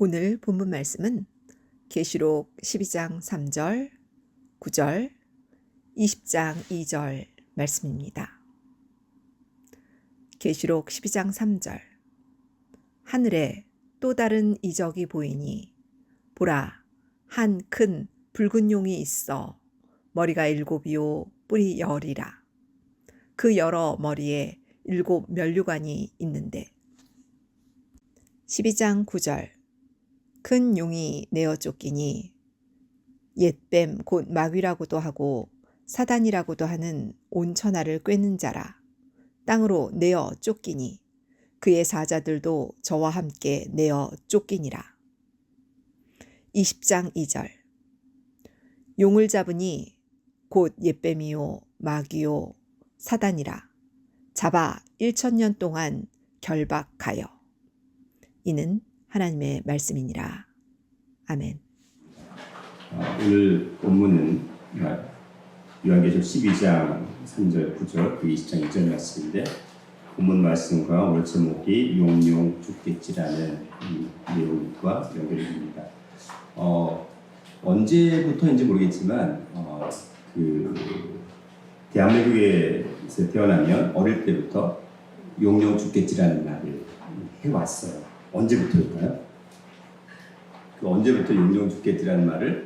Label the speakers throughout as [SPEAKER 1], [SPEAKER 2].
[SPEAKER 1] 오늘 본문 말씀은 계시록 12장 3절, 9절, 20장 2절 말씀입니다. 계시록 12장 3절. 하늘에 또 다른 이적이 보이니 보라, 한 큰 붉은 용이 있어 머리가 7이요 뿔이 10이라. 그 여러 머리에 7 면류관이 있는데. 12장 9절. 큰 용이 내어 쫓기니 옛뱀 곧 마귀라고도 하고 사단이라고도 하는 온 천하를 꿰는 자라. 땅으로 내어 쫓기니 그의 사자들도 저와 함께 내어 쫓기니라. 20장 2절. 용을 잡으니 곧 옛뱀이요 마귀요 사단이라. 잡아 1000년 동안 결박하여. 이는 하나님의 말씀이니라. 아멘.
[SPEAKER 2] 오늘 본문은 요한계시록 12장 3절 9절 그 20장 2절 말씀인데, 본문 말씀과 오늘 제목이 용용 죽겠지라는 내용과 연결이 됩니다. 언제부터인지 모르겠지만 그 대한민국에서 태어나면 어릴 때부터 용용 죽겠지라는 말을 해왔어요. 언제부터일까요? 그 언제부터 용용 죽겠지라는 말을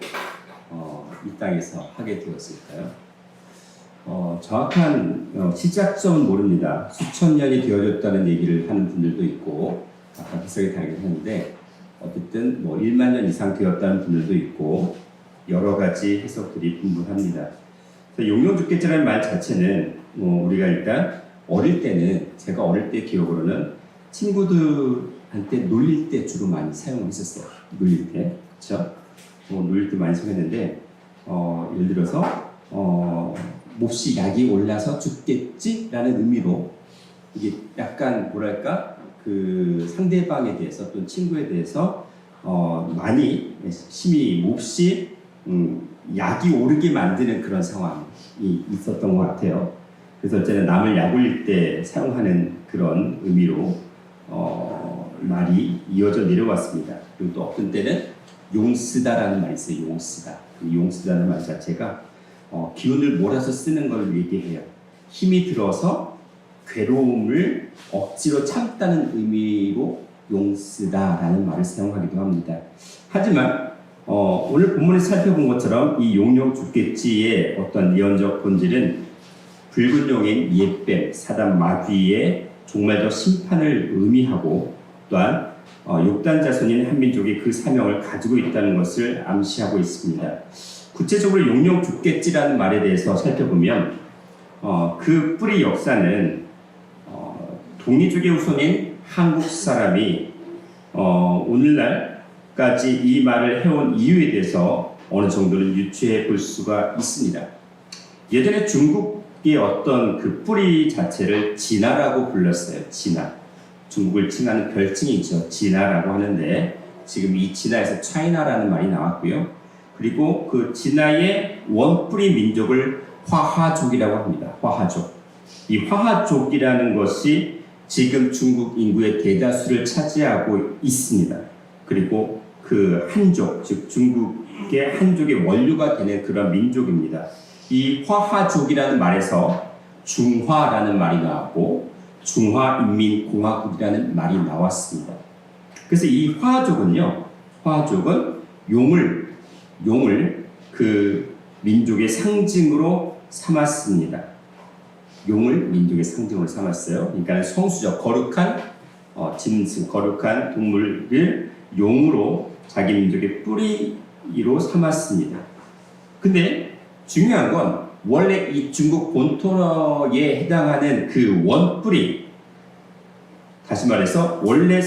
[SPEAKER 2] 이 땅에서 하게 되었을까요? 정확한 시작점은 모릅니다. 수천 년이 되어졌다는 얘기를 하는 분들도 있고, 아까 해석이 다르긴 하는데 어쨌든 1만 년 이상 되었다는 분들도 있고, 여러 가지 해석들이 분분합니다. 용용 죽겠지라는 말 자체는 우리가 일단 어릴 때는, 제가 어릴 때 기억으로는 친구들한테 놀릴 때 주로 많이 사용을 했었어요. 놀릴 때, 그렇죠? 놀릴 때 많이 사용했는데, 예를 들어서 몹시 약이 올라서 죽겠지라는 의미로, 이게 약간 뭐랄까 그 상대방에 대해서 또는 친구에 대해서 많이 심히 몹시 약이 오르게 만드는 그런 상황이 있었던 것 같아요. 그래서 어쨌든 남을 약 올릴 때 사용하는 그런 의미로 말이 이어져 내려왔습니다. 그리고 또 어떤 때는 용쓰다라는 말이 있어요. 용쓰다. 그 용쓰다는 말 자체가 기운을 몰아서 쓰는 걸 얘기해요. 힘이 들어서 괴로움을 억지로 참다는 의미로 용쓰다라는 말을 사용하기도 합니다. 하지만 오늘 본문에서 살펴본 것처럼 이 용용 죽겠지의 어떤 예언적 본질은 붉은 용인 옛뱀, 사단 마귀의 종말적 심판을 의미하고, 또한 욕단 자손인 한민족이 그 사명을 가지고 있다는 것을 암시하고 있습니다. 구체적으로 용용 죽겠지라는 말에 대해서 살펴보면 그 뿌리 역사는 동이족의 후손인 한국 사람이 오늘날까지 이 말을 해온 이유에 대해서 어느 정도는 유추해 볼 수가 있습니다. 예전에 중국의 어떤 그 뿌리 자체를 진화라고 불렀어요. 진화. 중국을 칭하는 별칭이 있죠. 진화라고 하는데, 지금 이 진화에서 차이나라는 말이 나왔고요. 그리고 그 진화의 원뿌리 민족을 화하족이라고 합니다. 화하족. 이 화하족이라는 것이 지금 중국 인구의 대다수를 차지하고 있습니다. 그리고 그 한족, 즉 중국의 한족의 원류가 되는 그런 민족입니다. 이 화하족이라는 말에서 중화라는 말이 나왔고, 중화인민공화국이라는 말이 나왔습니다. 그래서 이 화족은 용을 그 민족의 상징으로 삼았습니다. 용을 민족의 상징으로 삼았어요. 그러니까 성수적, 거룩한 짐승, 거룩한 동물을 용으로 자기 민족의 뿌리로 삼았습니다. 근데 중요한 건, 원래 이 중국 본토에 해당하는 그 원뿌리, 다시 말해서 원래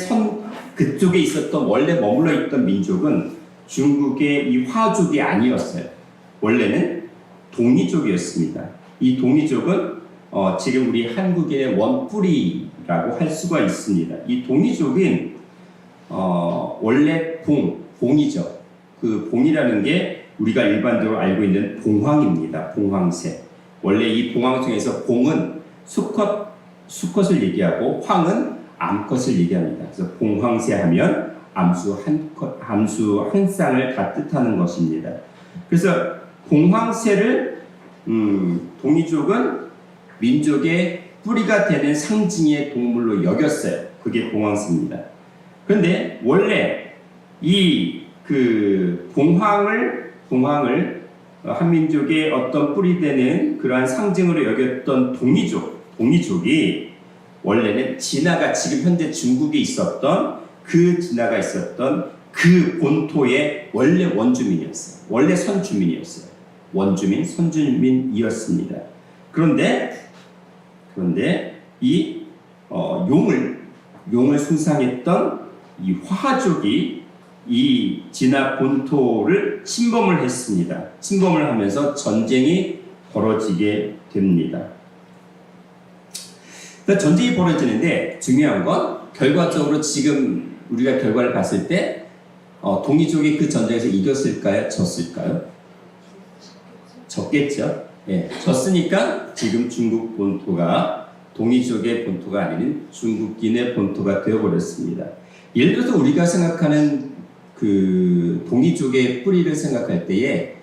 [SPEAKER 2] 그쪽에 있었던, 원래 머물러 있던 민족은 중국의 이 화족이 아니었어요. 원래는 동이족이었습니다. 이 동이족은 지금 우리 한국인의 원뿌리라고 할 수가 있습니다. 이 동이족은 원래 봉이죠. 그 봉이라는 게 우리가 일반적으로 알고 있는 봉황입니다. 봉황새. 원래 이 봉황중에서 봉은 수컷을 얘기하고 황은 암컷을 얘기합니다. 그래서 봉황새 하면 암수 한 쌍을 다 뜻하는 것입니다. 그래서 공황새를 동이족은 민족의 뿌리가 되는 상징의 동물로 여겼어요. 그게 공황새입니다. 그런데 원래 이 그 공황을 한민족의 어떤 뿌리 되는 그러한 상징으로 여겼던 동이족이 원래는 진화가 지금 현재 중국에 있었던 그 진화가 있었던 그 본토의 원래 원주민이었어요. 원래 선주민이었어요. 원주민, 선주민이었습니다. 그런데 이 용을 숭상했던 이 화하족이 이 진화 본토를 침범을 했습니다. 침범을 하면서 전쟁이 벌어지게 됩니다. 전쟁이 벌어지는데 중요한 건 결과적으로 지금 우리가 결과를 봤을 때 동이족이 그 전쟁에서 이겼을까요? 졌을까요? 졌겠죠. 예, 졌으니까 지금 중국 본토가 동이족의 본토가 아닌 중국인의 본토가 되어버렸습니다. 예를 들어서 우리가 생각하는 그 동이족의 뿌리를 생각할 때에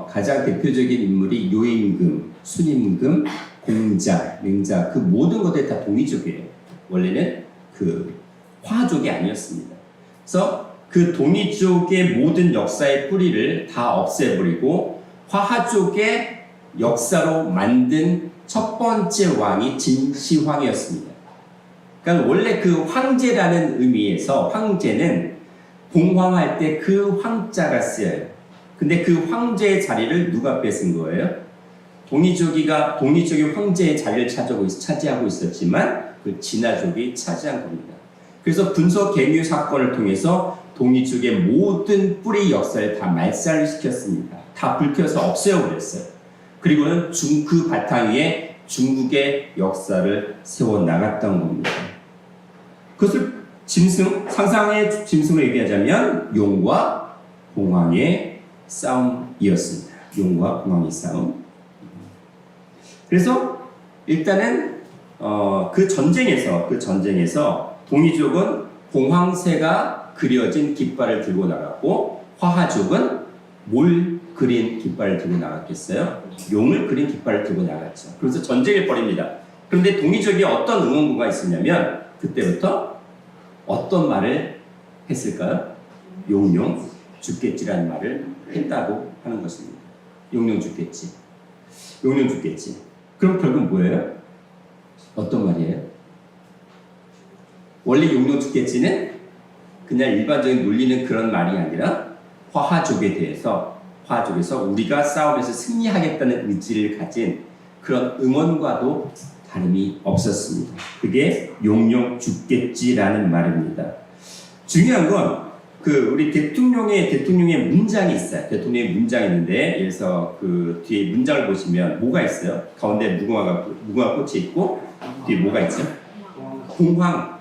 [SPEAKER 2] 가장 대표적인 인물이 요임금, 순임금, 공자, 맹자 그 모든 것들이 다 동이족이에요. 원래는 그 화족이 아니었습니다. 그래서 그 동이족의 모든 역사의 뿌리를 다 없애버리고 화하족의 역사로 만든 첫 번째 왕이 진시황이었습니다. 그러니까 원래 그 황제라는 의미에서 황제는 봉황할 때 그 황자가 쓰여요. 근데 그 황제의 자리를 누가 뺏은 거예요? 동이족이 황제의 자리를 차지하고 있었지만 그 진화족이 차지한 겁니다. 그래서 분서갱유 사건을 통해서 동이족의 모든 뿌리 역사를 다 말살을 시켰습니다. 다 불켜서 없애버렸어요. 그리고는 그 바탕 위에 중국의 역사를 세워나갔던 겁니다. 그것을 상상의 짐승으로 얘기하자면 용과 공황의 싸움이었습니다. 용과 공황의 싸움. 그래서 일단은 그 전쟁에서 동이족은 공황새가 그려진 깃발을 들고 나갔고 화하족은 뭘 그린 깃발을 들고 나갔겠어요? 용을 그린 깃발을 들고 나갔죠. 그래서 전쟁을 벌입니다. 그런데 동이족이 어떤 응원구가 있었냐면 그때부터 어떤 말을 했을까요? 용용 죽겠지라는 말을 했다고 하는 것입니다. 용용 죽겠지. 용용 죽겠지. 그럼 결국 뭐예요? 어떤 말이에요? 원래 용용 죽겠지는 그냥 일반적인 놀리는 그런 말이 아니라 화하족에서 우리가 싸움에서 승리하겠다는 의지를 가진 그런 응원과도 다름이 없었습니다. 그게 용용 죽겠지라는 말입니다. 중요한 건 우리 대통령의 문장이 있어요. 대통령의 문장이 있는데, 그래서 그 뒤에 문장을 보시면 뭐가 있어요? 가운데 무궁화 꽃이 있고 뒤에 뭐가 있죠? 공황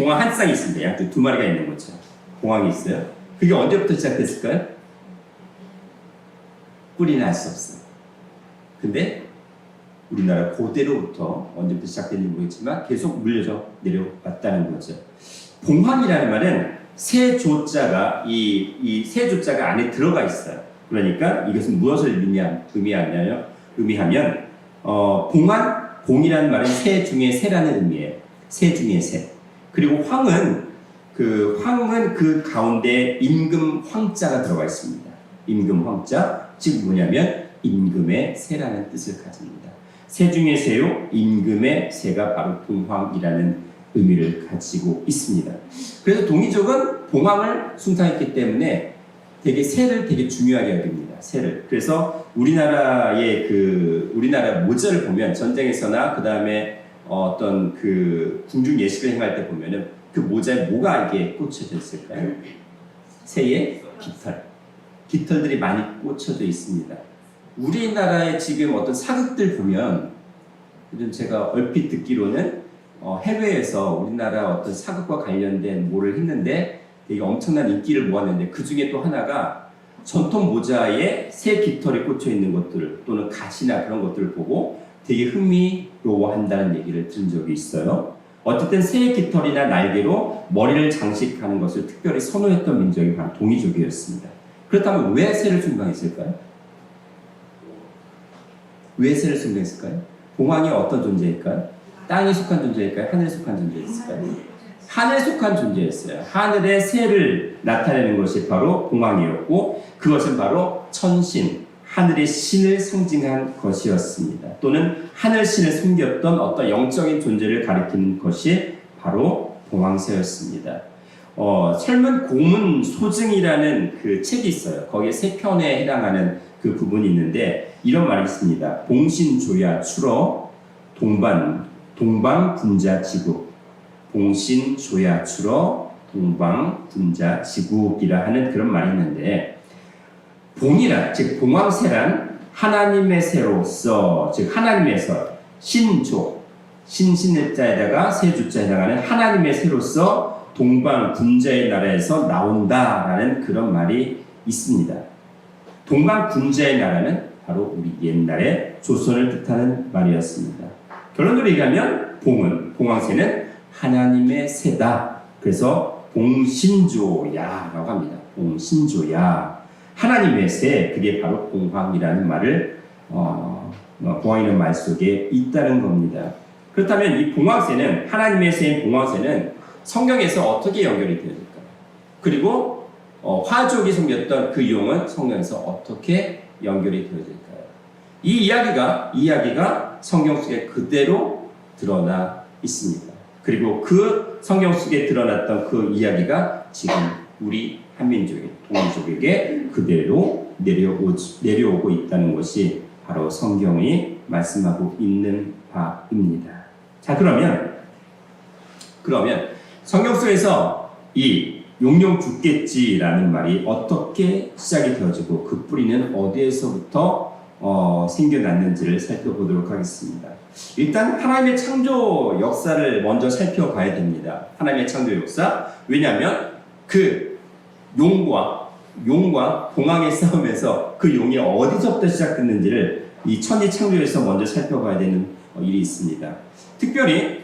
[SPEAKER 2] 한 쌍이 있습니다. 양쪽 두 마리가 있는 거죠. 공황이 있어요. 그게 언제부터 시작됐을까요? 뿌리는 알 수 없어요. 근데 우리나라 고대로부터 언제부터 시작됐는지 모르겠지만 계속 물려져 내려왔다는 거죠. 봉황이라는 말은 새 조자가 이 새 조자가 안에 들어가 있어요. 그러니까 이것은 무엇을 의미하면 봉이라는 말은 새 중에 새라는 의미예요. 새 중에 새. 그리고 황은 그 가운데 임금 황자가 들어가 있습니다. 임금 황자, 즉 뭐냐면 임금의 새라는 뜻을 가집니다. 새 중에 새요, 임금의 새가 바로 봉황이라는 의미를 가지고 있습니다. 그래서 동이족은 봉황을 숭상했기 때문에 새를 되게 중요하게 여깁니다. 새를. 그래서 우리나라 모자를 보면 전쟁에서나 그 다음에 어떤 그 궁중 예식을 행할 때 보면은 그 모자에 뭐가 이게 꽂혀져 있을까요? 새의 깃털들이 많이 꽂혀져 있습니다. 우리나라의 지금 어떤 사극들 보면 요즘 제가 얼핏 듣기로는 해외에서 우리나라 어떤 사극과 관련된 뭐를 했는데 되게 엄청난 인기를 모았는데 그 중에 또 하나가 전통 모자에 새 깃털이 꽂혀 있는 것들 또는 가시나 그런 것들을 보고 되게 흥미로워한다는 얘기를 들은 적이 있어요. 어쨌든 새의 깃털이나 날개로 머리를 장식하는 것을 특별히 선호했던 민족이 바로 동이족이었습니다. 그렇다면 왜 새를 숭배했을까요? 왜 새를 숭배했을까요? 봉황이 어떤 존재일까요? 땅에 속한 존재일까요? 하늘에 속한 존재였을까요? 하늘에 속한 존재였어요. 하늘의 새를 나타내는 것이 바로 봉황이었고 그것은 바로 천신, 하늘의 신을 상징한 것이었습니다. 또는 하늘 신을 숨겼던 어떤 영적인 존재를 가리키는 것이 바로 봉황새였습니다. 설문 고문 소증이라는 그 책이 있어요. 거기에 세 편에 해당하는 그 부분이 있는데 이런 말이 있습니다. 봉신조야 출어 동방분자지국 봉신조야 출어 동방분자지국이라 하는 그런 말이 있는데 봉이란 즉 봉황새란 하나님의 새로서 즉 하나님에서 신조 신신의 자에다가 세주자에 해당하는 하나님의 새로서 동방분자의 나라에서 나온다라는 그런 말이 있습니다. 동방분자의 나라는 바로 우리 옛날의 조선을 뜻하는 말이었습니다. 결론적으로 얘기하면 봉황새는 하나님의 새다. 그래서 봉신조야라고 합니다. 봉신조야. 하나님의 새, 그게 바로 봉황이라는 말을 봉황이라는 말 속에 있다는 겁니다. 그렇다면 이 봉황새는 하나님의 새인 봉황새는 성경에서 어떻게 연결이 되어질까요? 그리고 화족이 섬겼던 그 용은 성경에서 어떻게 연결이 되어질까요? 이 이야기가 성경 속에 그대로 드러나 있습니다. 그리고 그 성경 속에 드러났던 그 이야기가 지금 우리 한민족의 동민족에게 그대로 내려오고 있다는 것이 바로 성경이 말씀하고 있는 바입니다. 자, 그러면 성경 속에서 이 용용 죽겠지라는 말이 어떻게 시작이 되어지고 그 뿌리는 어디에서부터 생겨났는지를 살펴보도록 하겠습니다. 일단 하나님의 창조 역사를 먼저 살펴봐야 됩니다. 하나님의 창조 역사. 왜냐하면 그 용과 봉황의 싸움에서 그 용이 어디서부터 시작됐는지를 이 천지 창조에서 먼저 살펴봐야 되는 일이 있습니다. 특별히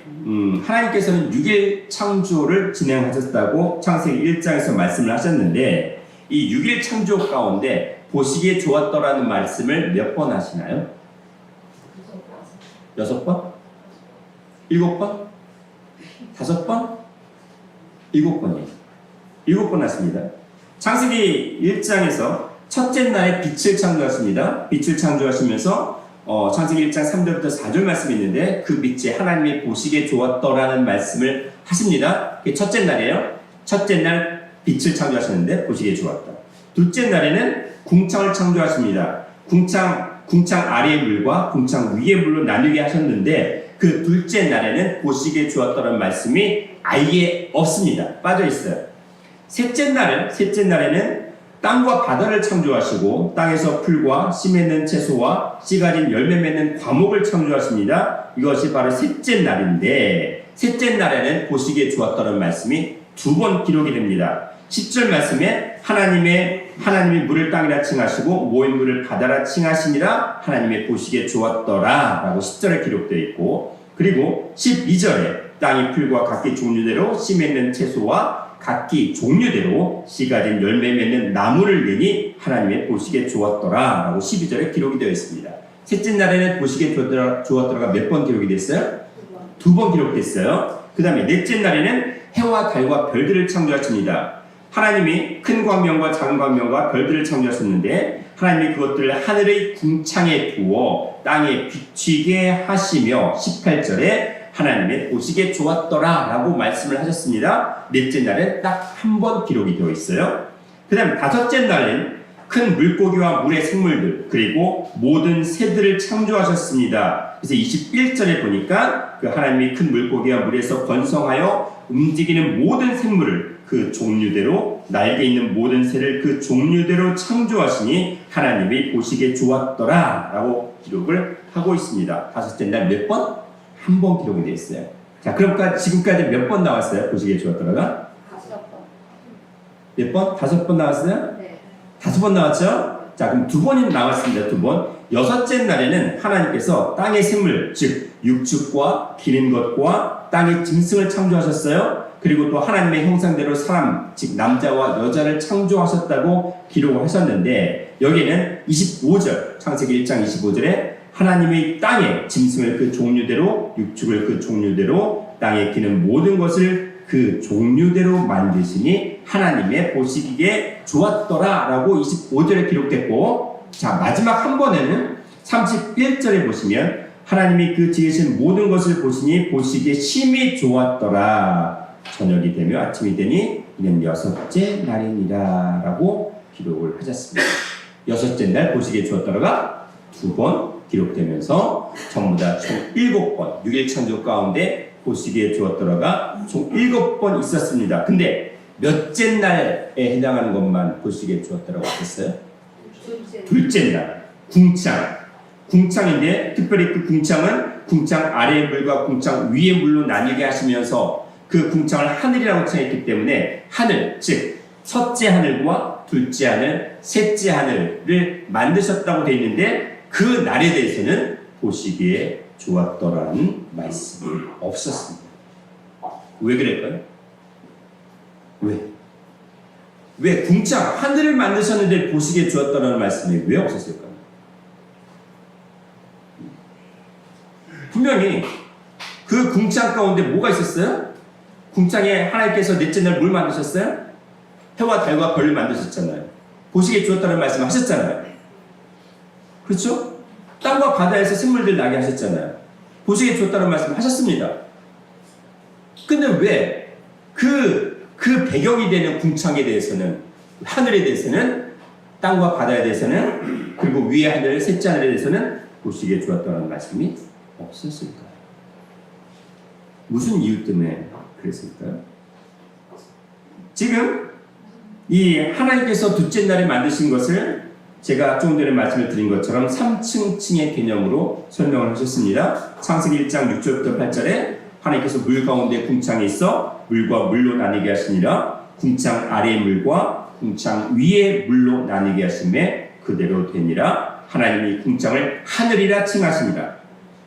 [SPEAKER 2] 하나님께서는 6일 창조를 진행하셨다고 창세기 1장에서 말씀을 하셨는데 이 6일 창조 가운데 보시기에 좋았더라는 말씀을 몇 번 하시나요? 6번? 7번? 5번? 7번이에요. 7번 하십니다. 창세기 1장에서 첫째 날에 빛을 창조하십니다. 빛을 창조하시면서 창세기 1장 3절부터 4절 말씀이 있는데 그 빛이 하나님이 보시기에 좋았더라는 말씀을 하십니다. 그게 첫째 날이에요. 첫째 날 빛을 창조하셨는데 보시기에 좋았다. 둘째 날에는 궁창을 창조하십니다. 궁창 아래의 물과 궁창 위의 물로 나누게 하셨는데 그 둘째 날에는 보시기에 좋았더라는 말씀이 아예 없습니다. 빠져 있어요. 셋째 날에는 땅과 바다를 창조하시고 땅에서 풀과 씨 맺는 채소와 씨 가진 열매 맺는 과목을 창조하십니다. 이것이 바로 셋째 날인데 셋째 날에는 보시기에 좋았다는 말씀이 2번 기록이 됩니다. 10절 말씀에 하나님이 물을 땅이라 칭하시고 모인 물을 바다라 칭하시니라 하나님의 보시기에 좋았더라 라고 10절에 기록되어 있고 그리고 12절에 땅이 풀과 각기 종류대로 씨 맺는 채소와 각기 종류대로 씨 가진 열매 맺는 나무를 내니 하나님의 보시기에 좋았더라 라고 12절에 기록이 되어 있습니다. 셋째 날에는 보시기에 좋았더라가 몇 번 기록이 됐어요? 2번 기록됐어요. 그 다음에 넷째 날에는 해와 달과 별들을 창조하십니다. 하나님이 큰 광명과 작은 광명과 별들을 창조하셨는데 하나님이 그것들을 하늘의 궁창에 두어 땅에 비치게 하시며 18절에 하나님의 보시기에 좋았더라 라고 말씀을 하셨습니다. 넷째 날엔 딱 한 번 기록이 되어 있어요. 그 다음 다섯째 날엔 큰 물고기와 물의 생물들 그리고 모든 새들을 창조하셨습니다. 그래서 21절에 보니까 그 하나님이 큰 물고기와 물에서 번성하여 움직이는 모든 생물을 그 종류대로 날개 있는 모든 새를 그 종류대로 창조하시니 하나님이 보시기에 좋았더라 라고 기록을 하고 있습니다. 다섯째 날 몇 번? 한 번 기록이 되어 있어요. 자, 그럼 지금까지 몇 번 나왔어요? 보시기에 좋았더라가?
[SPEAKER 3] 5번.
[SPEAKER 2] 몇 번? 5번 나왔어요?
[SPEAKER 3] 네.
[SPEAKER 2] 5번 나왔죠? 자, 그럼 2번이 나왔습니다. 2번. 여섯째 날에는 하나님께서 땅의 생물, 즉 육축과 기는 것과 하늘과 땅의 짐승을 창조하셨어요. 그리고 또 하나님의 형상대로 사람, 즉 남자와 여자를 창조하셨다고 기록을 하셨는데 여기에는 25절, 창세기 1장 25절에 하나님의 땅에 짐승을 그 종류대로, 육축을 그 종류대로, 땅에 기는 모든 것을 그 종류대로 만드시니 하나님의 보시기에 좋았더라 라고 25절에 기록됐고, 자 마지막 한 번에는 31절에 보시면 하나님이 그 지으신 모든 것을 보시니 보시기에 심히 좋았더라. 저녁이 되며 아침이 되니 이는 여섯째 날이니라 라고 기록을 하셨습니다. 여섯째 날 보시기에 좋았더라가 2번 기록되면서 전부 다 총 7번 6일 창조 가운데 보시기에 좋았더라가 총 7번 있었습니다. 근데 몇째 날에 해당하는 것만 보시기에 좋았더라고 했어요? 둘째 날 궁창인데 특별히 그 궁창은 궁창 아래의 물과 궁창 위의 물로 나뉘게 하시면서 그 궁창을 하늘이라고 칭했기 때문에 하늘, 즉 첫째 하늘과 둘째 하늘, 셋째 하늘을 만드셨다고 되어 있는데 그 날에 대해서는 보시기에 좋았더라는 말씀이 없었습니다. 왜 그럴까요? 왜 궁창 하늘을 만드셨는데 보시기에 좋았더라는 말씀이 왜 없었을까요? 분명히 그 궁창 가운데 뭐가 있었어요? 궁창에 하나님께서 넷째 날 뭘 만드셨어요? 해와 달과 별을 만드셨잖아요. 보시기에 좋았다는 말씀 하셨잖아요. 그렇죠? 땅과 바다에서 생물들 나게 하셨잖아요. 보시기에 좋았다는 말씀 하셨습니다. 근데 왜 그 배경이 되는 궁창에 대해서는, 하늘에 대해서는, 땅과 바다에 대해서는, 그리고 위의 하늘, 셋째 하늘에 대해서는 보시기에 좋았다는 말씀이 없었을까요? 무슨 이유 때문에 그랬을까요? 지금 이 하나님께서 둘째 날에 만드신 것을 제가 조금 전에 말씀을 드린 것처럼 3층의 개념으로 설명을 하셨습니다. 창세기 1장 6절부터 8절에 하나님께서 물 가운데 궁창이 있어 물과 물로 나뉘게 하시니라. 궁창 아래의 물과 궁창 위의 물로 나뉘게 하심에 그대로 되니라. 하나님이 궁창을 하늘이라 칭하십니다.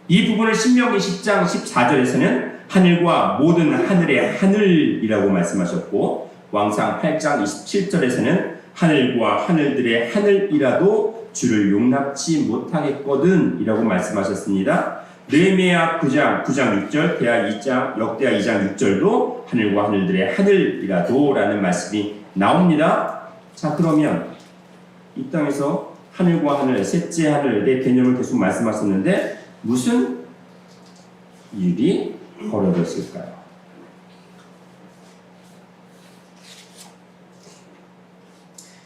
[SPEAKER 2] 이 부분을 신명기 10장 14절에서는 하늘과 모든 하늘의 하늘이라고 말씀하셨고, 왕상 8장 27절에서는 하늘과 하늘들의 하늘이라도 주를 용납치 못하겠거든 이라고 말씀하셨습니다. 느헤미야 9장 6절, 역대하 2장 6절도 하늘과 하늘들의 하늘이라도 라는 말씀이 나옵니다. 자, 그러면 이 땅에서 하늘과 하늘, 셋째 하늘의 개념을 계속 말씀하셨는데 무슨 일이 벌어졌을까요?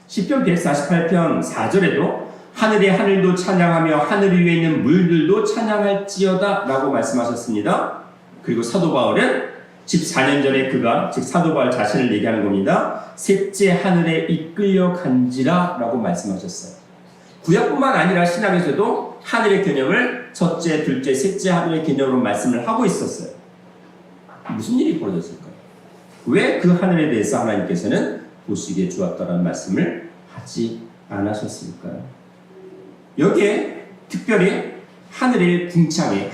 [SPEAKER 2] 시편 148편 4절에도 하늘의 하늘도 찬양하며 하늘 위에 있는 물들도 찬양할지어다 라고 말씀하셨습니다. 그리고 사도 바울은 14년 전에 그가, 즉 사도 바울 자신을 얘기하는 겁니다. 셋째 하늘에 이끌려 간지라 라고 말씀하셨어요. 구약뿐만 아니라 신약에서도 하늘의 개념을 첫째, 둘째, 셋째 하늘의 개념으로 말씀을 하고 있었어요. 무슨 일이 벌어졌을까요? 왜 그 하늘에 대해서 하나님께서는 보시기에 좋았다는 말씀을 하지 않으셨을까요? 여기에 특별히 하늘의 궁창에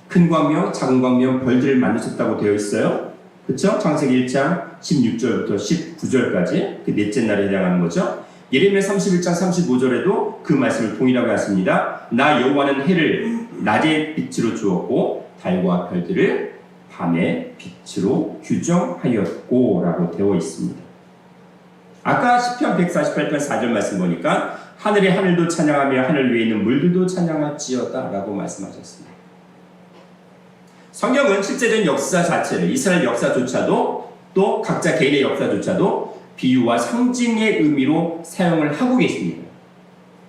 [SPEAKER 2] 큰 광명, 작은 광명, 별들을 만드셨다고 되어 있어요. 그렇죠? 창세기 1장 16절부터 19절까지 그 넷째 날에 해당하는 거죠. 예레미야 31장 35절에도 그 말씀을 동일하게 하십니다. 나 여호와는 해를 낮의 빛으로 주었고 달과 별들을 밤의 빛으로 규정하였고 라고 되어 있습니다. 아까 시편 148편 4절 말씀 보니까 하늘의 하늘도 찬양하며 하늘 위에 있는 물들도 찬양할지어다 라고 말씀하셨습니다. 성경은 실제적인 역사 자체를, 이스라엘 역사조차도 또 각자 개인의 역사조차도 비유와 상징의 의미로 사용을 하고 계십니다.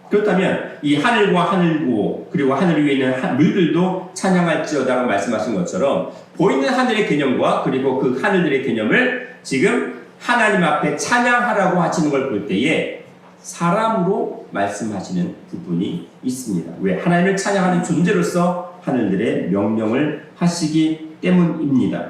[SPEAKER 2] 그렇다면 이 하늘과 하늘고 그리고 하늘 위에 있는 물들도 찬양할지어다라고 말씀하신 것처럼 보이는 하늘의 개념과 그리고 그 하늘들의 개념을 지금 하나님 앞에 찬양하라고 하시는 걸 볼 때에 사람으로 말씀하시는 부분이 있습니다. 왜? 하나님을 찬양하는 존재로서 하늘들의 명령을 하시기 때문입니다.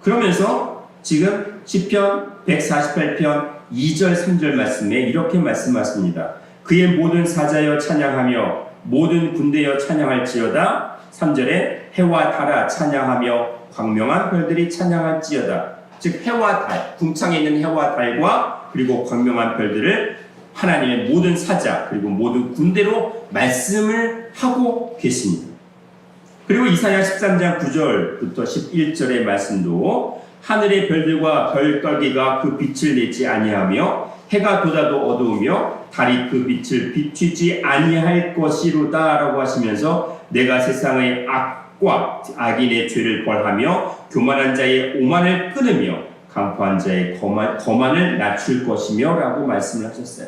[SPEAKER 2] 그러면서 지금 시편 148편 2절 3절 말씀에 이렇게 말씀하십니다. 그의 모든 사자여 찬양하며 모든 군대여 찬양할지어다. 3절에 해와 달아 찬양하며 광명한 별들이 찬양할지어다. 즉 해와 달, 궁창에 있는 해와 달과 그리고 광명한 별들을 하나님의 모든 사자 그리고 모든 군대로 말씀을 하고 계십니다. 그리고 이사야 13장 9절부터 11절의 말씀도 하늘의 별들과 별 떨기가 그 빛을 내지 아니하며 해가 돋아도 어두우며 달이 그 빛을 비추지 아니할 것이로다 라고 하시면서 내가 세상의 악과 악인의 죄를 벌하며 교만한 자의 오만을 끊으며 강포한 자의 거만을 낮출 것이며 라고 말씀을 하셨어요.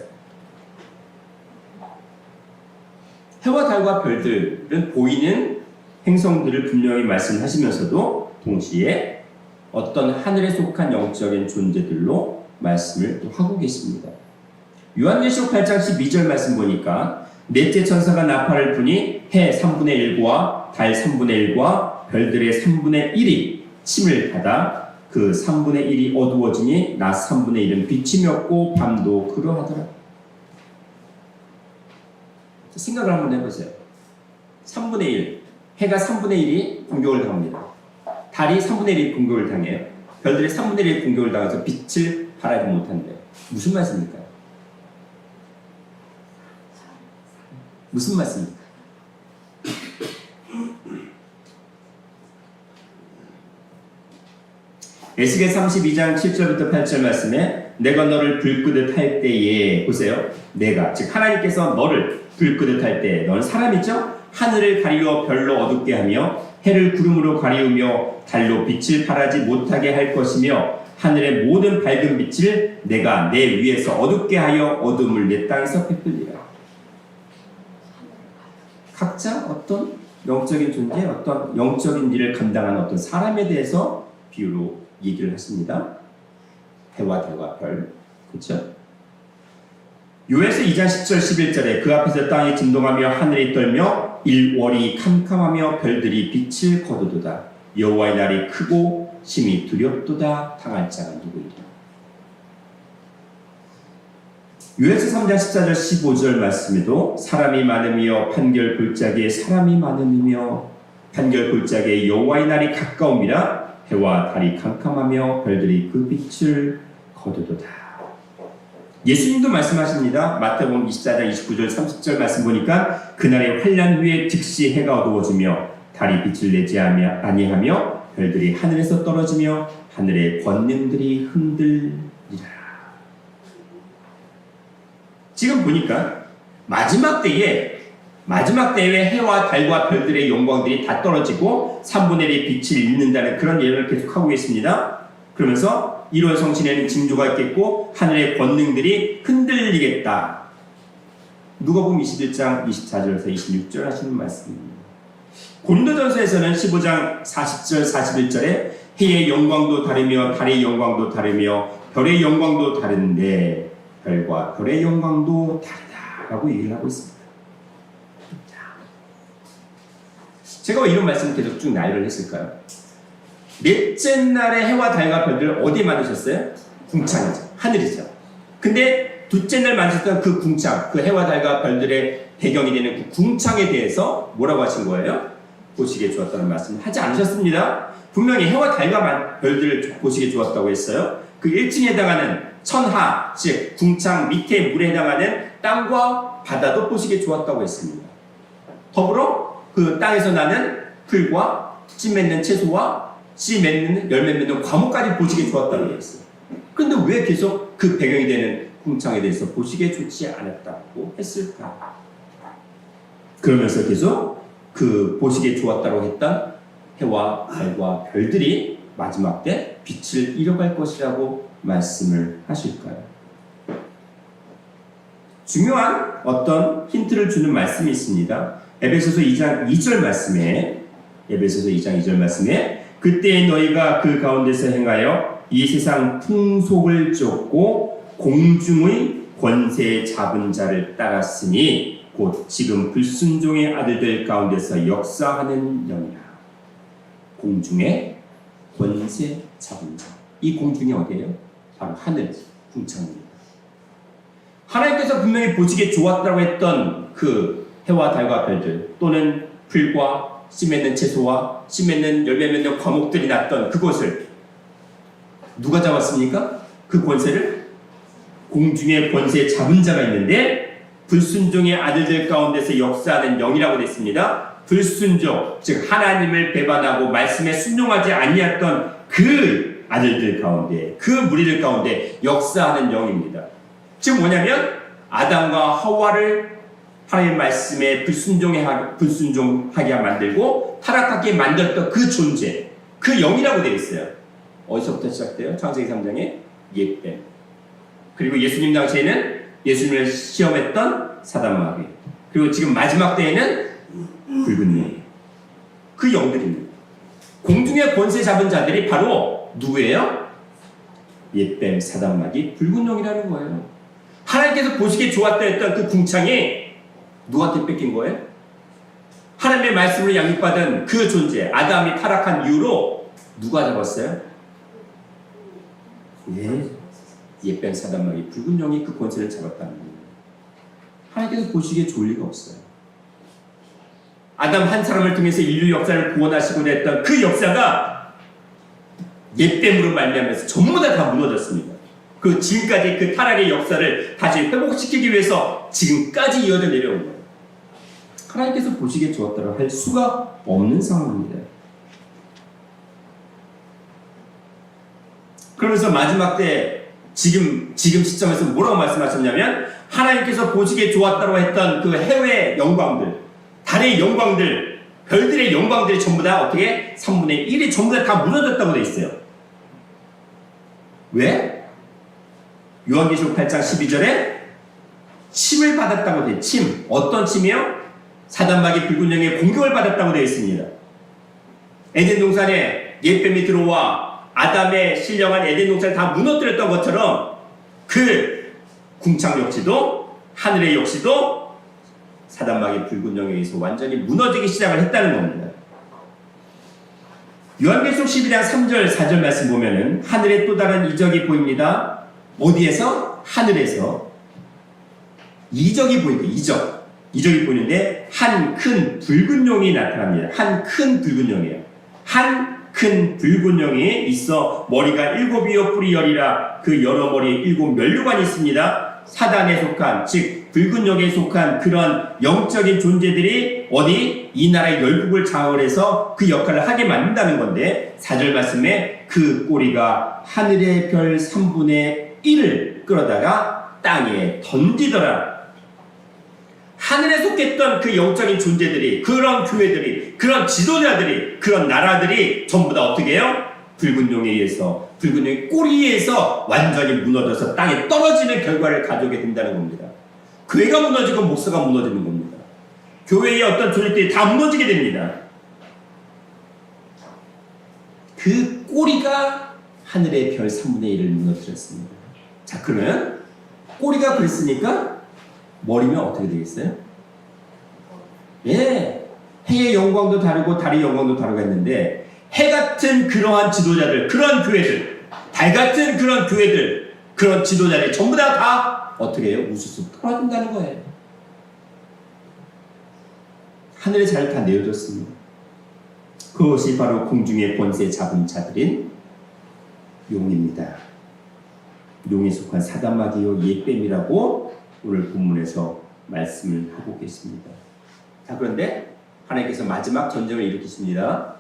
[SPEAKER 2] 해와 달과 별들은 보이는 행성들을 분명히 말씀하시면서도 동시에 어떤 하늘에 속한 영적인 존재들로 말씀을 또 하고 계십니다. 요한계시록 8장 12절 말씀 보니까 넷째 천사가 나팔을 부니 해 3분의 1과 달 3분의 1과 별들의 3분의 1이 침을 받아 그 3분의 1이 어두워지니 낮 3분의 1은 빛이 맺고 밤도 그러하더라. 생각을 한번 해보세요. 3분의 1, 해가 3분의 1이 공격을 당합니다. 달이 3분의 1이 공격을 당해요. 별들이 3분의 1이 공격을 당해서 빛을 발하지 못한대. 무슨 말씀입니까? 무슨 말씀입니까? 에스겔 32장 7절부터 8절 말씀에 내가 너를 불끄듯 할 때에 보세요. 내가 즉 하나님께서 너를 불끄듯 할 때 너는 사람이죠? 하늘을 가리워 별로 어둡게 하며 해를 구름으로 가리우며 달로 빛을 발하지 못하게 할 것이며 하늘의 모든 밝은 빛을 내가 내 위에서 어둡게 하여 어둠을 내 땅에서 베풀리라. 각자 어떤 영적인 존재, 어떤 영적인 일을 감당하는 어떤 사람에 대해서 비유로 얘기를 하십니다. 해와 달과 별, 그렇죠? 요에서 2장 10절 11절에 그 앞에서 땅이 진동하며 하늘이 떨며 일월이 캄캄하며 별들이 빛을 거두도다. 여호와의 날이 크고 심히 두렵도다. 당할 자가 누구이랴. 요에서 3장 14절 15절 말씀에도 사람이 많으며 판결 골짜기에 사람이 많음이며 판결 골짜기에 여호와의 날이 가까움이라 해와 달이 캄캄하며 별들이 그 빛을 거두도다. 예수님도 말씀하십니다. 마태복음 24장 29절 30절 말씀 보니까 그날의 환난 후에 즉시 해가 어두워지며 달이 빛을 내지 아니하며 별들이 하늘에서 떨어지며 하늘의 권능들이 흔들리라. 지금 보니까 마지막 때에 해와 달과 별들의 영광들이 다 떨어지고 3분의 1의 빛을 잃는다는 그런 예언을 계속하고 있습니다. 그러면서 1월 성신에는 징조가 있겠고 하늘의 권능들이 흔들리겠다. 누가복음 21장 24절에서 26절 하시는 말씀입니다. 고린도전서에서는 15장 40절 41절에 해의 영광도 다르며 달의 영광도 다르며 별의 영광도 다른데 별과 별의 영광도 다르다라고 얘기를 하고 있습니다. 제가 왜 이런 말씀을 계속 쭉 나열을 했을까요? 넷째 날에 해와 달과 별들을 어디에 만드셨어요? 궁창이죠. 하늘이죠. 근데 둘째 날 만드셨던 그 궁창, 그 해와 달과 별들의 배경이 되는 그 궁창에 대해서 뭐라고 하신 거예요? 보시기에 좋았다는 말씀을 하지 않으셨습니다. 분명히 해와 달과 별들을 보시기에 좋았다고 했어요. 그 1층에 해당하는 천하, 즉 궁창 밑에 물에 해당하는 땅과 바다도 보시기에 좋았다고 했습니다. 더불어 그 땅에서 나는 풀과 씨 맺는 채소와 씨 맺는 열매 맺는 과목까지 보시기에 좋았다고 했어요. 그런데 왜 계속 그 배경이 되는 궁창에 대해서 보시기에 좋지 않았다고 했을까? 그러면서 계속 그 보시기에 좋았다고 했던 해와 달과 별들이 마지막 때 빛을 잃어갈 것이라고 말씀을 하실까요? 중요한 어떤 힌트를 주는 말씀이 있습니다. 에베소서 2장 2절 말씀에 그때 너희가 그 가운데서 행하여 이 세상 풍속을 쫓고 공중의 권세 잡은 자를 따랐으니 곧 지금 불순종의 아들들 가운데서 역사하는 영이라. 공중의 권세 잡은 자. 이 공중이 어디예요? 바로 하늘, 궁창입니다. 하나님께서 분명히 보시기에 좋았다고 했던 그 해와 달과 별들 또는 풀과 씨 맺는 채소와 씨 맺는 열매 맺는 과목들이 났던 그곳을 누가 잡았습니까? 그 권세를 공중의 권세에 잡은 자가 있는데 불순종의 아들들 가운데서 역사하는 영이라고 됐습니다. 불순종, 즉 하나님을 배반하고 말씀에 순종하지 아니했던 그 아들들 가운데, 그 무리들 가운데 역사하는 영입니다. 즉 뭐냐면 아담과 하와를 하나님의 말씀에 불순종하게 만들고 타락하게 만들었던 그 존재, 그 영이라고 되어 있어요. 어디서부터 시작돼요? 창세기 3장에 옛뱀. 그리고 예수님 당시에는 예수님을 시험했던 사단마귀. 그리고 지금 마지막 때에는 붉은 영. 그 영들입니다. 공중의 권세 잡은 자들이 바로 누구예요? 옛뱀, 사단마귀, 붉은 영이라는 거예요. 하나님께서 보시기에 좋았다 했던 그 궁창이 누구한테 뺏긴 거예요? 하나님의 말씀으로 양육받은 그 존재, 아담이 타락한 이후로 누가 잡았어요? 옛뱀, 사단마귀, 붉은 영이 그 권세를 잡았다는 거예요. 하나님께서 보시기에 좋을 리가 없어요. 아담 한 사람을 통해서 인류 역사를 구원하시고자 했던 그 역사가 옛뱀으로 말미암아서 전부 다 무너졌습니다. 그 지금까지 그 타락의 역사를 다시 회복시키기 위해서 지금까지 이어져 내려온 거예요. 하나님께서 보시기에 좋았다고 할 수가 없는 상황입니다. 그러면서 마지막 때 지금 시점에서 뭐라고 말씀하셨냐면 하나님께서 보시기에 좋았다고 했던 그 해외의 영광들, 달의 영광들, 별들의 영광들이 전부 다 어떻게 3분의 1이 전부 다 무너졌다고 되어 있어요. 왜? 요한계시록 8장 12절에 침을 받았다고 되어 있어요. 침. 어떤 침이요? 사단마귀 붉은 영의 공격을 받았다고 되어 있습니다. 에덴 동산에 옛뱀이 들어와 아담의 신령한 에덴 동산을 다 무너뜨렸던 것처럼 그 궁창 역시도 하늘의 역시도 사단마귀 붉은 영에 의해서 완전히 무너지기 시작을 했다는 겁니다. 요한계시록 12장 3절 4절 말씀 보면은 하늘에 또 다른 이적이 보입니다. 어디에서? 하늘에서 이적이 보입니다. 이적이 보이는데 한 큰 붉은 용이 나타납니다. 한 큰 붉은 용이에요. 한 큰 붉은 용이 있어 머리가 7이요 뿔이 10이라 그 여러 머리에 7 면류관이 있습니다. 사단에 속한, 즉 붉은 용에 속한 그런 영적인 존재들이 어디? 이 나라의 열국을 장악해서 그 역할을 하게 만든다는 건데 4절 말씀에 그 꼬리가 하늘의 별 3분의 1을 끌어다가 땅에 던지더라. 하늘에 속했던 그 영적인 존재들이, 그런 교회들이, 그런 지도자들이, 그런 나라들이 전부 다 어떻게 해요? 붉은 용에 의해서, 붉은 용의 꼬리에 의해서 완전히 무너져서 땅에 떨어지는 결과를 가져오게 된다는 겁니다. 교회가 무너지고 목사가 무너지는 겁니다. 교회의 어떤 존재들이 다 무너지게 됩니다. 그 꼬리가 하늘의 별 3분의 1을 무너뜨렸습니다. 자, 그러면 꼬리가 그랬으니까 머리면 어떻게 되겠어요? 예, 해의 영광도 다르고 달의 영광도 다르고 했는데 해 같은 그러한 지도자들, 그런 교회들, 달 같은 그런 교회들, 그런 지도자들이 전부 다 어떻게 해요? 우수수 떨어진다는 거예요. 하늘에 잘 다 내어줬습니다. 그것이 바로 공중의 권세 잡은 자들인 용입니다. 용에 속한 사단마귀요 옛뱀이라고 오늘 본문에서 말씀을 하고 계십니다. 자, 그런데 하나님께서 마지막 전쟁을 일으키십니다.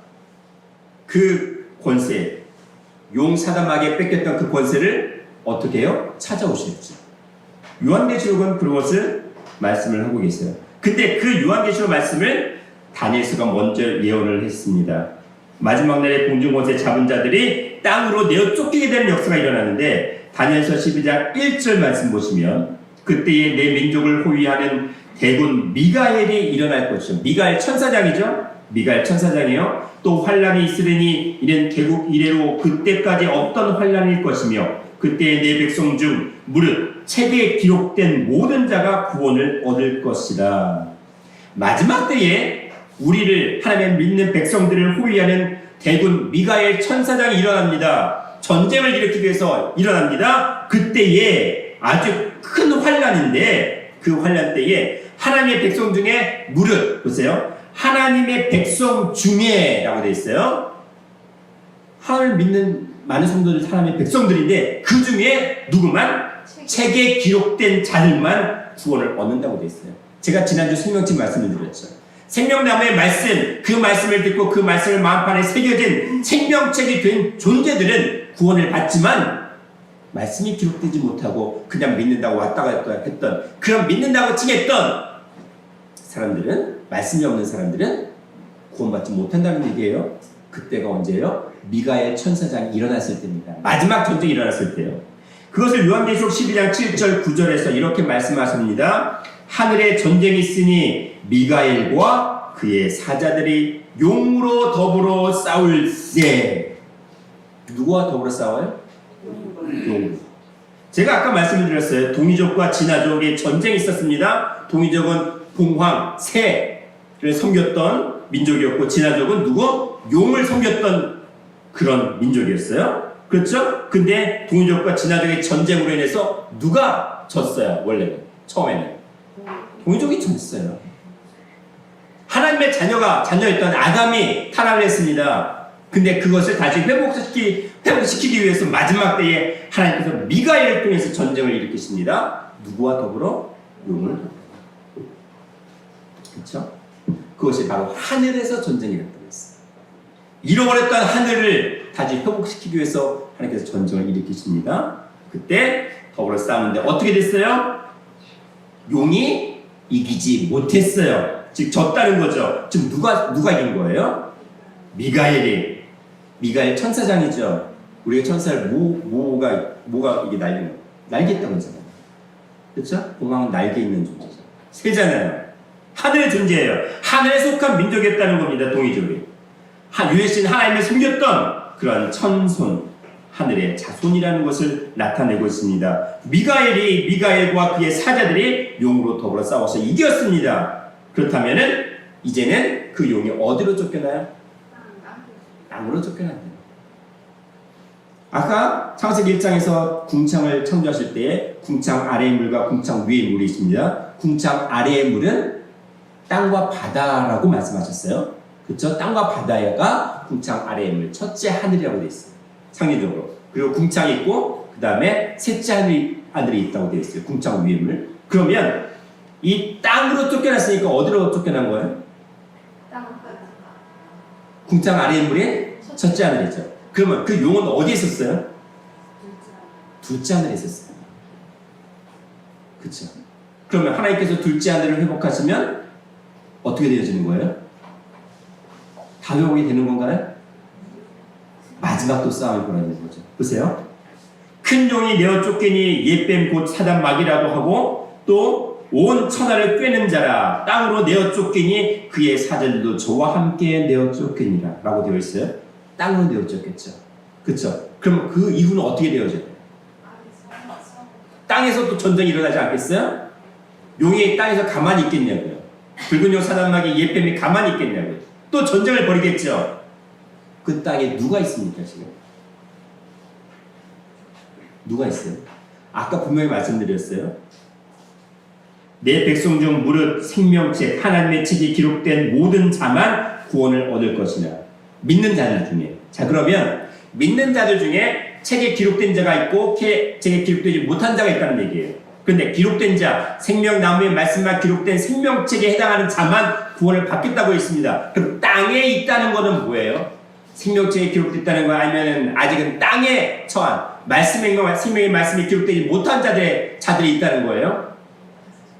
[SPEAKER 2] 그 권세, 용 사단마귀에 뺏겼던 그 권세를 어떻게 해요? 찾아오시겠죠. 요한계시록은 그것을 말씀을 하고 계세요. 근데 그 요한계시록 말씀을 다니엘서가 먼저 예언을 했습니다. 마지막 날에 공중 권세 잡은 자들이 땅으로 내어 쫓기게 되는 역사가 일어나는데 다니엘서 12장 1절 말씀 보시면 그때에 내 민족을 호위하는 대군 미가엘이 일어날 것이요. 미가엘 천사장이죠. 미가엘 천사장이요. 또 환란이 있으리니 이는 개국 이래로 그때까지 없던 환란일 것이며 그때에 내 백성 중 무릇 책에 기록된 모든 자가 구원을 얻을 것이다. 마지막 때에 우리를 하나님 믿는 백성들을 호위하는 대군 미가엘 천사장이 일어납니다. 전쟁을 일으키기 위해서 일어납니다. 그때에 아주 큰 환란인데 그 환란 때에 하나님의 백성 중에 무릇 보세요. 하나님의 백성 중에 라고 되어 있어요. 하나님을 믿는 많은 성도들 하나님의 백성들인데 그 중에 누구만? 책에 기록된 자들만 구원을 얻는다고 되어 있어요. 제가 지난주 생명책 말씀을 드렸죠. 생명나무의 말씀, 그 말씀을 듣고 그 말씀을 마음판에 새겨진 생명책이 된 존재들은 구원을 받지만 말씀이 기록되지 못하고 그냥 믿는다고 왔다 갔다 했던, 그런 믿는다고 칭했던 사람들은, 말씀이 없는 사람들은 구원받지 못한다는 얘기예요. 그때가 언제예요? 미가엘 천사장이 일어났을 때입니다. 마지막 전쟁이 일어났을 때요. 그것을 요한계시록 12장 7절 9절에서 이렇게 말씀하십니다. 하늘에 전쟁이 있으니 미가엘과 그의 사자들이 용으로 더불어 싸울 때. 누구와 더불어 싸워요? 용. 제가 아까 말씀을 드렸어요. 동이족과 진화족의 전쟁이 있었습니다. 동이족은 봉황, 새를 섬겼던 민족이었고 진화족은 누구? 용을 섬겼던 그런 민족이었어요. 그렇죠? 근데 동이족과 진화족의 전쟁으로 인해서 누가 졌어요? 원래는 처음에는 동이족이 졌어요. 하나님의 자녀였던 아담이 타락을 했습니다. 근데 그것을 다시 회복시키기 위해서 마지막 때에 하나님께서 미가엘을 통해서 전쟁을 일으키십니다. 누구와 더불어? 용을. 그렇죠? 그것이 바로 하늘에서 전쟁이 일어났다고 했어요. 잃어버렸던 하늘을 다시 회복시키기 위해서 하나님께서 전쟁을 일으키십니다. 그때 더불어 싸우는데 어떻게 됐어요? 용이 이기지 못했어요. 즉 졌다는 거죠. 지금 누가 이긴 거예요? 미가엘 천사장이죠. 우리가 천사를 뭐가 이게 날개 있다고 하잖아요. 그렇죠? 공항은 날개 있는 존재죠. 새잖아요. 하늘의 존재예요. 하늘에 속한 민족이었다는 겁니다. 동이족이. 유해신 하나님을 숨겼던 그런 천손, 하늘의 자손이라는 것을 나타내고 있습니다. 미가엘과 그의 사자들이 용으로 더불어 싸워서 이겼습니다. 그렇다면은 이제는 그 용이 어디로 쫓겨나요? 땅으로 쫓겨난대요. 아까 창세기 1장에서 궁창을 창조하실 때에 궁창 아래의 물과 궁창 위의 물이 있습니다. 궁창 아래의 물은 땅과 바다라고 말씀하셨어요. 그렇죠? 땅과 바다가 궁창 아래의 물, 첫째 하늘이라고 되어 있어요. 상리적으로. 그리고 궁창이 있고 그 다음에 셋째 하늘이 있다고 되어 있어요. 궁창 위의 물. 그러면 이 땅으로 쫓겨났으니까 어디로 쫓겨난 거예요? 궁창 아래의 물이 첫째 하늘이죠. 그러면 그 용은 어디에 있었어요? 둘째 하늘에 있었어요. 그렇죠? 그러면 하나님께서 둘째 하늘을 회복하시면 어떻게 되어지는 거예요? 다 회복이 되는 건가요? 마지막 또 싸움이 벌어지는 거죠. 보세요. 큰 용이 내어 쫓기니 옛뱀 곧 사단 마귀라고 하고 또 온 천하를 꿰는 자라 땅으로 내어 쫓기니 그의 사자들도 저와 함께 내어 쫓기니라 라고 되어 있어요. 땅으로 내어 쫓겼죠. 그렇죠? 그럼 그 이후는 어떻게 되어져요? 땅에서 또 전쟁이 일어나지 않겠어요? 용이 땅에서 가만히 있겠냐고요. 붉은 용 사단 마귀 옛뱀이 가만히 있겠냐고요. 또 전쟁을 벌이겠죠. 그 땅에 누가 있습니까 지금? 누가 있어요? 아까 분명히 말씀드렸어요. 내 백성 중 무릇 생명책 하나님의 책이 기록된 모든 자만 구원을 얻을 것이라. 믿는 자들 중에. 자 그러면 믿는 자들 중에 책에 기록된 자가 있고 책에 기록되지 못한 자가 있다는 얘기예요. 그런데 기록된 자, 생명나무의 말씀만 기록된 생명책에 해당하는 자만 구원을 받겠다고 했습니다. 그럼 땅에 있다는 것은 뭐예요? 생명책에 기록됐다는 거 아니면 아직은 땅에 처한 생명의 말씀이 기록되지 못한 자들이 있다는 거예요?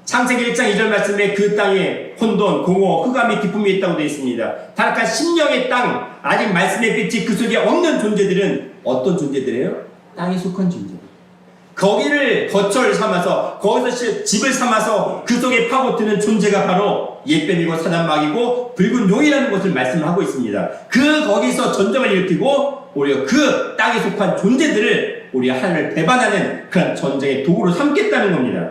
[SPEAKER 2] 창세기 1장 2절 말씀에 그 땅에 혼돈, 공허, 흑암이 기쁨이 있다고 되어 있습니다. 타락한 심령의 땅, 아직 말씀의 빛이 그 속에 없는 존재들은 어떤 존재들이에요? 땅에 속한 존재들. 거기를 거처를 삼아서 거기서 집을 삼아서 그 속에 파고드는 존재가 바로 옛뱀이고 사단마귀고 붉은 용이라는 것을 말씀하고 있습니다. 거기서 전쟁을 일으키고 오히려 그 땅에 속한 존재들을 우리 하나님을 배반하는 그런 전쟁의 도구로 삼겠다는 겁니다.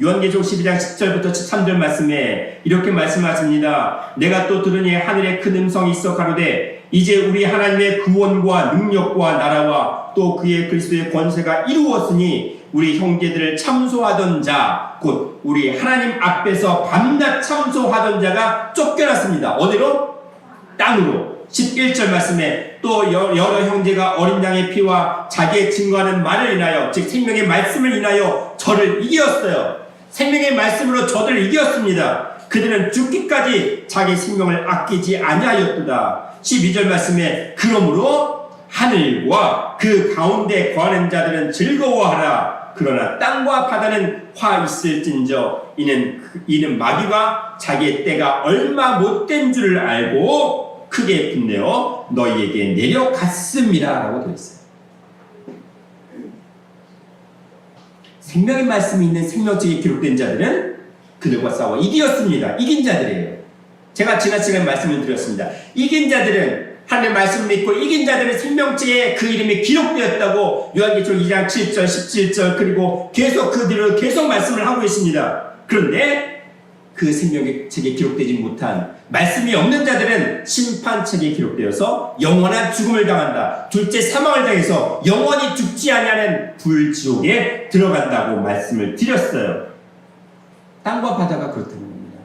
[SPEAKER 2] 요한계시록 12장 10절부터 13절 말씀에 이렇게 말씀하십니다. 내가 또 들으니 하늘에 큰 음성이 있어 가로되 이제 우리 하나님의 구원과 능력과 나라와 또 그의 그리스도의 권세가 이루었으니 우리 형제들을 참소하던 자, 곧 우리 하나님 앞에서 밤낮 참소하던 자가 쫓겨났습니다. 어디로? 땅으로. 11절 말씀에 또 여러 형제가 어린 양의 피와 자기의 증거하는 말을 인하여, 즉 생명의 말씀을 인하여 저를 이겼어요. 생명의 말씀으로 저를 이겼습니다. 그들은 죽기까지 자기 생명을 아끼지 아니하였도다. 12절 말씀에 그러므로 하늘과 그 가운데 거하는 자들은 즐거워하라. 그러나 땅과 바다는 화 있을진저 이는 마귀가 자기의 때가 얼마 못된 줄을 알고 크게 분내어 너희에게 내려갔습니다 라고 되어 있어요. 생명의 말씀이 있는 생명책에 기록된 자들은 그들과 싸워 이겼습니다. 이긴 자들이에요. 제가 지난 시간에 말씀을 드렸습니다. 이긴 자들은, 하나님의 말씀을 믿고 이긴 자들은 생명책에 그 이름이 기록되었다고 요한계시록 2장 7절 17절 그리고 계속 그들을 계속 말씀을 하고 있습니다. 그런데 그 생명책에 기록되지 못한 말씀이 없는 자들은 심판책에 기록되어서 영원한 죽음을 당한다. 둘째 사망을 당해서 영원히 죽지 아니하는 불지옥에 들어간다고 말씀을 드렸어요. 땅과 바다가 그렇다는 겁니다.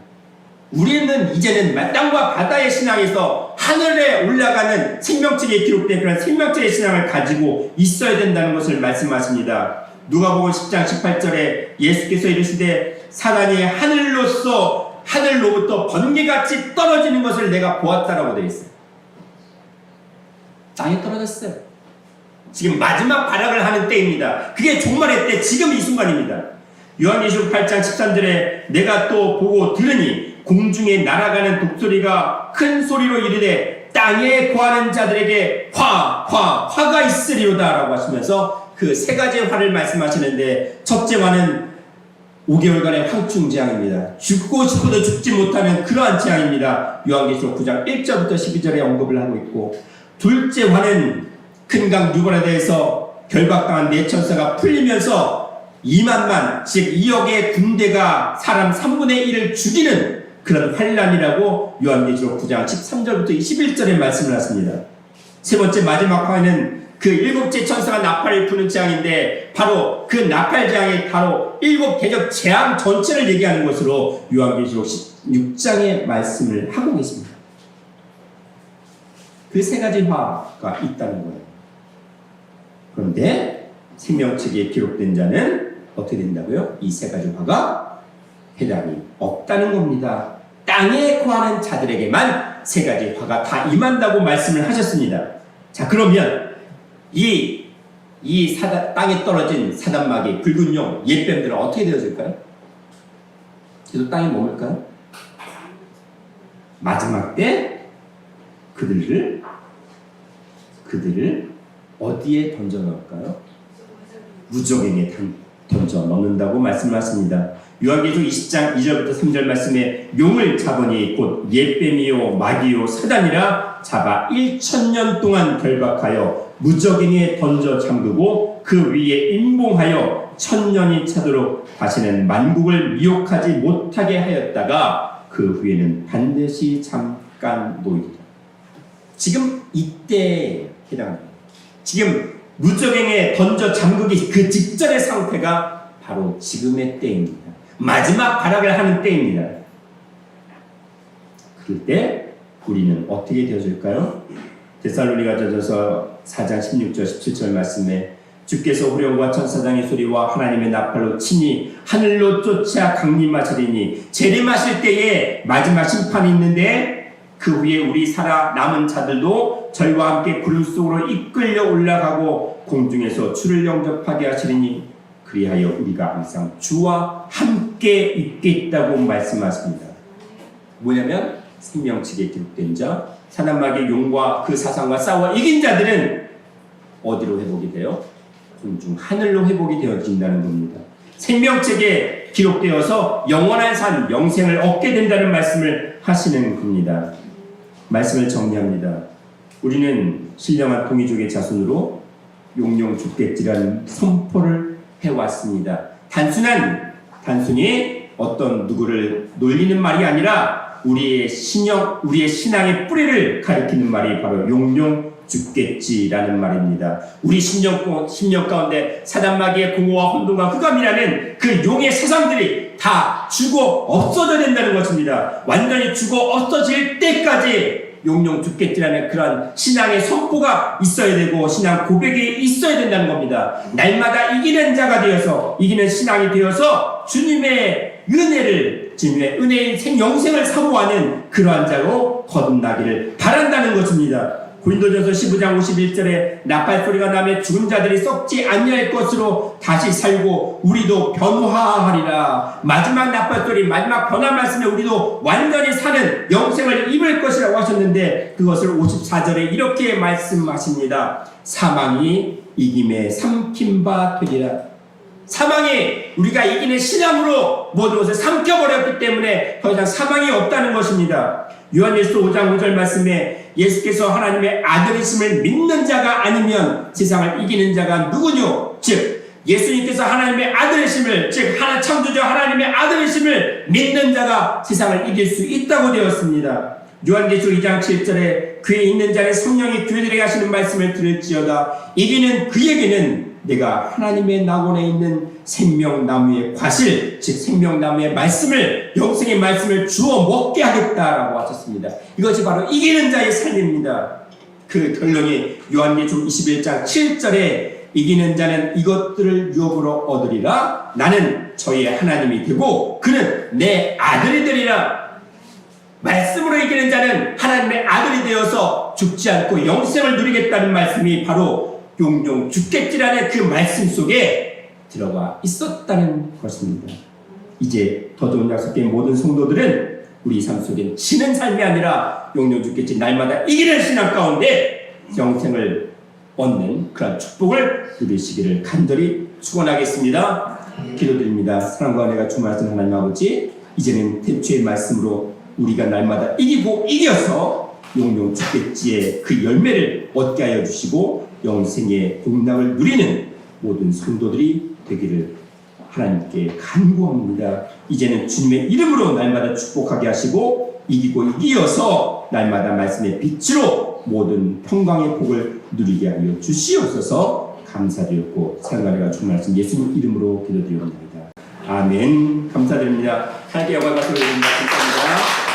[SPEAKER 2] 우리는 이제는 땅과 바다의 신앙에서 하늘에 올라가는 생명책에 기록된 그런 생명책의 신앙을 가지고 있어야 된다는 것을 말씀하십니다. 누가복음 10장 18절에 예수께서 이르시되 사단이 하늘로부터 번개같이 떨어지는 것을 내가 보았다라고 되어 있어요. 땅에 떨어졌어요. 지금 마지막 발악을 하는 때입니다. 그게 종말의 때, 지금 이 순간입니다. 요한계시록 8장 13절에 내가 또 보고 들으니 공중에 날아가는 독소리가 큰 소리로 이르되 땅에 거하는 자들에게 화가 있으리로다 라고 하시면서 그 세 가지 화를 말씀하시는데, 첫째 화는 5개월간의 황충재앙입니다. 죽고 싶어도 죽지 못하는 그러한 재앙입니다. 요한계시록 9장 1절부터 12절에 언급을 하고 있고, 둘째 화는 큰 강 유브라데에서 결박당한 네 천사가 풀리면서 2만만, 즉 2억의 군대가 사람 3분의 1을 죽이는 그런 환란이라고 요한계시록 9장 13절부터 21절에 말씀을 하십니다. 세 번째 마지막 화는 그 일곱째 천사가 나팔을 부는 재앙인데, 바로 그 나팔 재앙이 바로 일곱 대적 재앙 전체를 얘기하는 것으로 요한계시록 16장에 말씀을 하고 계십니다. 그 세 가지 화가 있다는 거예요. 그런데 생명책에 기록된 자는 어떻게 된다고요? 이 세 가지 화가 해당이 없다는 겁니다. 땅에 거하는 자들에게만 세 가지 화가 다 임한다고 말씀을 하셨습니다. 자, 그러면 땅에 떨어진 사단마귀, 붉은 용, 옛뱀들은 어떻게 되어질까요? 그래서 땅에 머물까요? 마지막 때 그들을 어디에 던져 넣을까요? 무적에게 던져 넣는다고 말씀하십니다. 요한계시록 20장 2절부터 3절 말씀에 용을 잡으니 곧 옛뱀이요 마귀요 사단이라 잡아 1000년 동안 결박하여 무적행에 던져 잠그고 그 위에 임봉하여 1000년이 차도록 다시는 만국을 미혹하지 못하게 하였다가 그 후에는 반드시 잠깐 놓이리라. 지금 이때에 해당합니다. 지금 무적행에 던져 잠그기 그 직전의 상태가 바로 지금의 때입니다. 마지막 발악을 하는 때입니다. 그럴 때 우리는 어떻게 되어질까요? 데살로니가전서 4장 16절 17절 말씀에 주께서 후령과 천사장의 소리와 하나님의 나팔로 치니 하늘로 쫓아 강림하시리니 재림하실 때에 마지막 심판이 있는데 그 후에 우리 살아 남은 자들도 저희와 함께 구름 속으로 이끌려 올라가고 공중에서 주를 영접하게 하시리니 그리하여 우리가 항상 주와 함께 있겠다고 말씀하십니다. 뭐냐면 생명책에 기록된 자, 사단마귀의 용과 그 사상과 싸워 이긴 자들은 어디로 회복이 돼요? 공중 하늘로 회복이 되어진다는 겁니다. 생명책에 기록되어서 영원한 삶, 영생을 얻게 된다는 말씀을 하시는 겁니다. 말씀을 정리합니다. 우리는 신령한 동이족의 자손으로 용용 죽겠지라는 선포를 해왔습니다. 단순히 어떤 누구를 놀리는 말이 아니라 우리의 신앙의 뿌리를 가리키는 말이 바로 용용 죽겠지라는 말입니다. 우리 심령 가운데 사단마귀의 공허와 혼돈과 흑암이라는 그 용의 세상들이 다 죽어 없어져야 된다는 것입니다. 완전히 죽어 없어질 때까지 용용 죽겠지라는 그런 신앙의 선포가 있어야 되고 신앙 고백이 있어야 된다는 겁니다. 날마다 이기는 자가 되어서 이기는 신앙이 되어서 주님의 은혜인 생영생을 사모하는 그러한 자로 거듭나기를 바란다는 것입니다. 고린도전서 15장 51절에 나팔소리가 나며 죽은 자들이 썩지 아니할 것으로 다시 살고 우리도 변화하리라. 마지막 나팔소리, 마지막 변화 말씀에 우리도 완전히 사는 영생을 입을 것이라고 하셨는데 그것을 54절에 이렇게 말씀하십니다. 사망이 이김에 삼킨 바 되리라. 사망이 우리가 이기는 신앙으로 모든 것을 삼켜버렸기 때문에 더 이상 사망이 없다는 것입니다. 요한일서 5장 5절 말씀에 예수께서 하나님의 아들이심을 믿는 자가 아니면 세상을 이기는 자가 누구뇨? 즉 예수님께서 하나님의 아들이심을, 즉 하나 창조주 하나님의 아들이심을 믿는 자가 세상을 이길 수 있다고 되었습니다. 요한계시록 2장 7절에 그에 있는 자의 성령이 그들에게 하시는 말씀을 들을지어다. 이기는 그에게는 내가 하나님의 낙원에 있는 생명나무의 과실, 즉 생명나무의 말씀을, 영생의 말씀을 주어 먹게 하겠다라고 하셨습니다. 이것이 바로 이기는 자의 삶입니다. 그 결론이 요한계시록 21장 7절에 이기는 자는 이것들을 유업으로 얻으리라. 나는 저희의 하나님이 되고 그는 내 아들이 되리라. 말씀으로 이기는 자는 하나님의 아들이 되어서 죽지 않고 영생을 누리겠다는 말씀이 바로 용용 죽겠지라는 그 말씀 속에 들어가 있었다는 것입니다. 이제 더 좋은 약속된 모든 성도들은 우리 삶 속에 지는 삶이 아니라 용용 죽겠지 날마다 이기는 신앙 가운데 영생을 얻는 그런 축복을 누리시기를 간절히 축원하겠습니다. 기도드립니다. 사랑과 은혜가 충만하신 하나님 아버지, 이제는 태초의 말씀으로 우리가 날마다 이기고 이겨서 용용 죽겠지의 그 열매를 얻게 하여 주시고 영생의 복락을 누리는 모든 성도들이 되기를 하나님께 간구합니다. 이제는 주님의 이름으로 날마다 축복하게 하시고 이기고 이기어서 날마다 말씀의 빛으로 모든 평강의 복을 누리게 하여 주시옵소서. 감사드렸고 사랑과 은혜가 충만하신 예수님 이름으로 기도드립니다. 아멘. 감사드립니다. 하나님께 영광과 소리를 드립니다. 감사합니다.